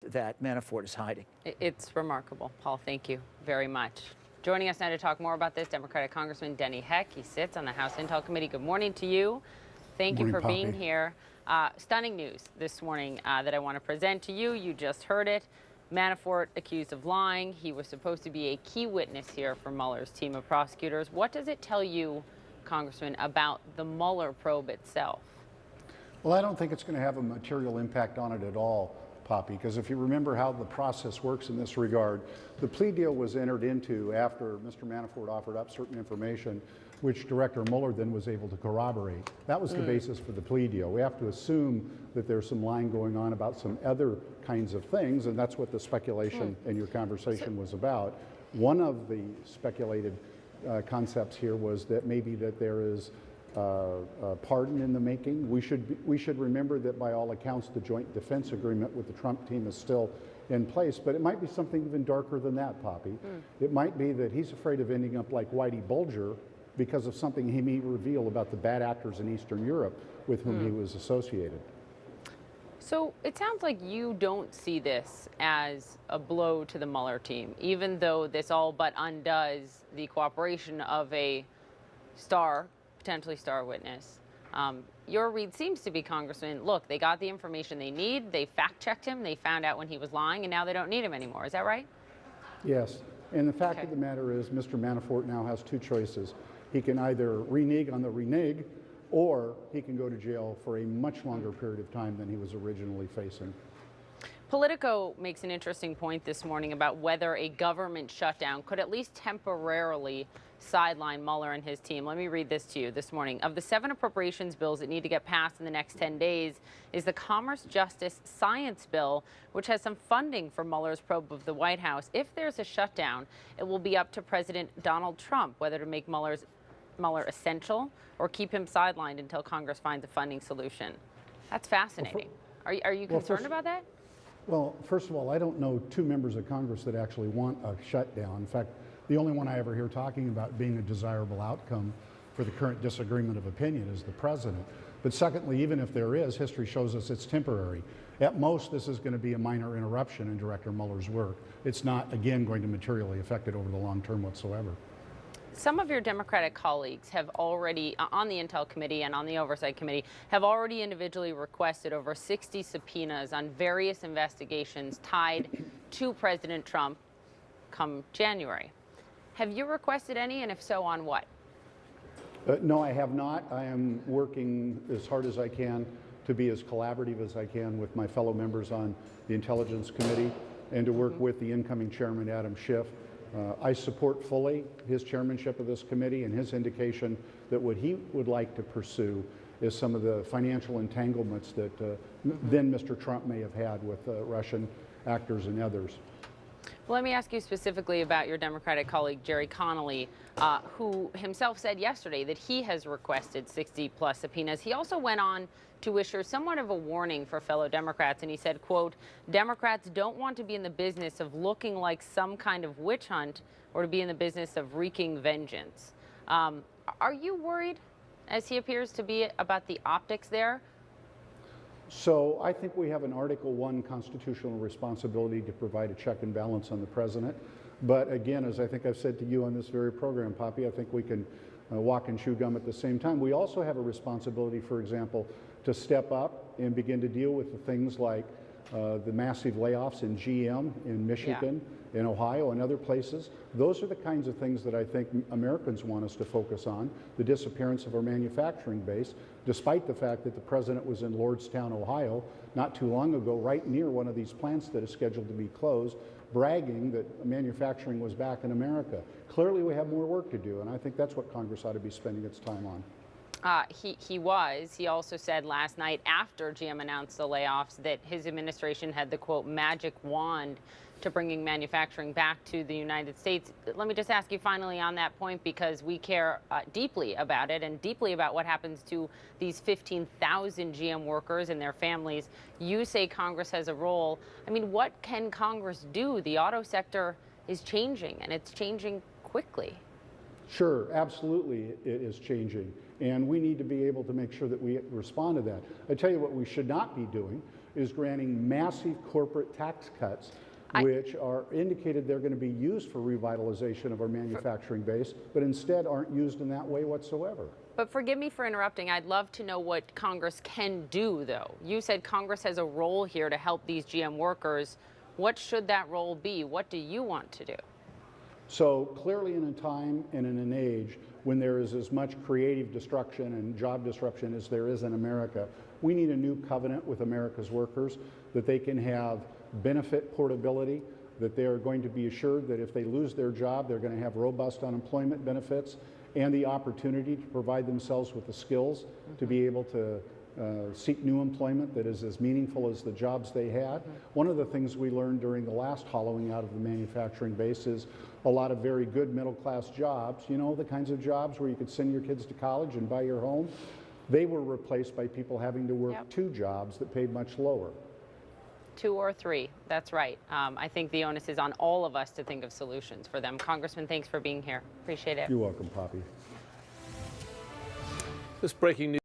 that Manafort is hiding. It's remarkable. Paul, thank you very much. Joining us now to talk more about this, Democratic Congressman Denny Heck. He sits on the House Intel Committee. Good morning to you. Thank you for being here. Stunning news this morning that I want to present to you. You just heard it. Manafort accused of lying. He was supposed to be a key witness here for Mueller's team of prosecutors. What does it tell you, Congressman, about the Mueller probe itself? Well, I don't think it's going to have a material impact on it at all, Poppy, because if you remember how the process works in this regard, the plea deal was entered into after Mr. Manafort offered up certain information, which Director Mueller then was able to corroborate. That was the basis for the plea deal. We have to assume that there's some lying going on about some other kinds of things, and that's what the speculation in your conversation was about. One of the speculated concepts here was that maybe that there is a pardon in the making. We should remember that by all accounts the joint defense agreement with the Trump team is still in place, but it might be something even darker than that, Poppy. It might be that he's afraid of ending up like Whitey Bulger because of something he may reveal about the bad actors in Eastern Europe with whom he was associated. So it sounds like you don't see this as a blow to the Mueller team, even though this all but undoes the cooperation of a potentially star witness. Your read seems to be, Congressman, look, they got the information they need, they fact-checked him, they found out when he was lying, and now they don't need him anymore. Is that right? Yes, and the fact of the matter is Mr. Manafort now has two choices. He can either renege on the renege, or he can go to jail for a much longer period of time than he was originally facing. Politico makes an interesting point this morning about whether a government shutdown could at least temporarily sideline Mueller and his team. Let me read this to you this morning. Of the 7 appropriations bills that need to get passed in the next 10 days is the Commerce, Justice, Science bill, which has some funding for Mueller's probe of the White House. If there's a shutdown, it will be up to President Donald Trump whether to make Mueller essential or keep him sidelined until Congress finds a funding solution. That's fascinating. Are you concerned about that? Well, first of all, I don't know 2 members of Congress that actually want a shutdown. In fact, the only one I ever hear talking about being a desirable outcome for the current disagreement of opinion is the president. But secondly, even if there is, history shows us it's temporary. At most, this is going to be a minor interruption in Director Mueller's work. It's not, again, going to materially affect it over the long term whatsoever. Some of your Democratic colleagues have already, on the Intel Committee and on the Oversight Committee, have already individually requested over 60 subpoenas on various investigations tied to President Trump come January. Have you requested any, and if so, on what? No, I have not. I am working as hard as I can to be as collaborative as I can with my fellow members on the Intelligence Committee and to work with the incoming chairman, Adam Schiff. I support fully his chairmanship of this committee and his indication that what he would like to pursue is some of the financial entanglements that then Mr. Trump may have had with Russian actors and others. Well, let me ask you specifically about your Democratic colleague, Jerry Connolly, who himself said yesterday that he has requested 60-plus subpoenas. He also went on to issue somewhat of a warning for fellow Democrats, and he said, quote, Democrats don't want to be in the business of looking like some kind of witch hunt or to be in the business of wreaking vengeance. Are you worried, as he appears to be, about the optics there? So I think we have an Article 1 constitutional responsibility to provide a check and balance on the president. But again, as I think I've said to you on this very program, Poppy, I think we can walk and chew gum at the same time. We also have a responsibility, for example, to step up and begin to deal with the things like the massive layoffs in GM in Michigan, in Ohio, and other places. Those are the kinds of things that I think Americans want us to focus on. The disappearance of our manufacturing base, despite the fact that the president was in Lordstown, Ohio, not too long ago, right near one of these plants that is scheduled to be closed, bragging that manufacturing was back in America. Clearly, we have more work to do, and I think that's what Congress ought to be spending its time on. He was. He also said last night after GM announced the layoffs that his administration had the, quote, magic wand to bringing manufacturing back to the United States. Let me just ask you finally on that point, because we care deeply about it and deeply about what happens to these 15,000 GM workers and their families. You say Congress has a role. I mean, what can Congress do? The auto sector is changing, and it's changing quickly. Sure, absolutely it is changing, and we need to be able to make sure that we respond to that. I tell you what we should not be doing. is granting massive corporate tax cuts, which are indicated they're going to be used for revitalization of our manufacturing base, but instead aren't used in that way whatsoever. But forgive me for interrupting. I'd love to know what Congress can do, though. You said Congress has a role here to help these GM workers. What should that role be? What do you want to do? So clearly in a time and in an age when there is as much creative destruction and job disruption as there is in America, we need a new covenant with America's workers that they can have benefit portability, that they are going to be assured that if they lose their job, they're going to have robust unemployment benefits and the opportunity to provide themselves with the skills to be able to seek new employment that is as meaningful as the jobs they had. One of the things we learned during the last hollowing out of the manufacturing base is a lot of very good middle-class jobs, you know, the kinds of jobs where you could send your kids to college and buy your home. They were replaced by people having to work two jobs that paid much lower. 2 or 3, that's right. I think the onus is on all of us to think of solutions for them. Congressman, thanks for being here. Appreciate it. You're welcome, Poppy. This breaking news.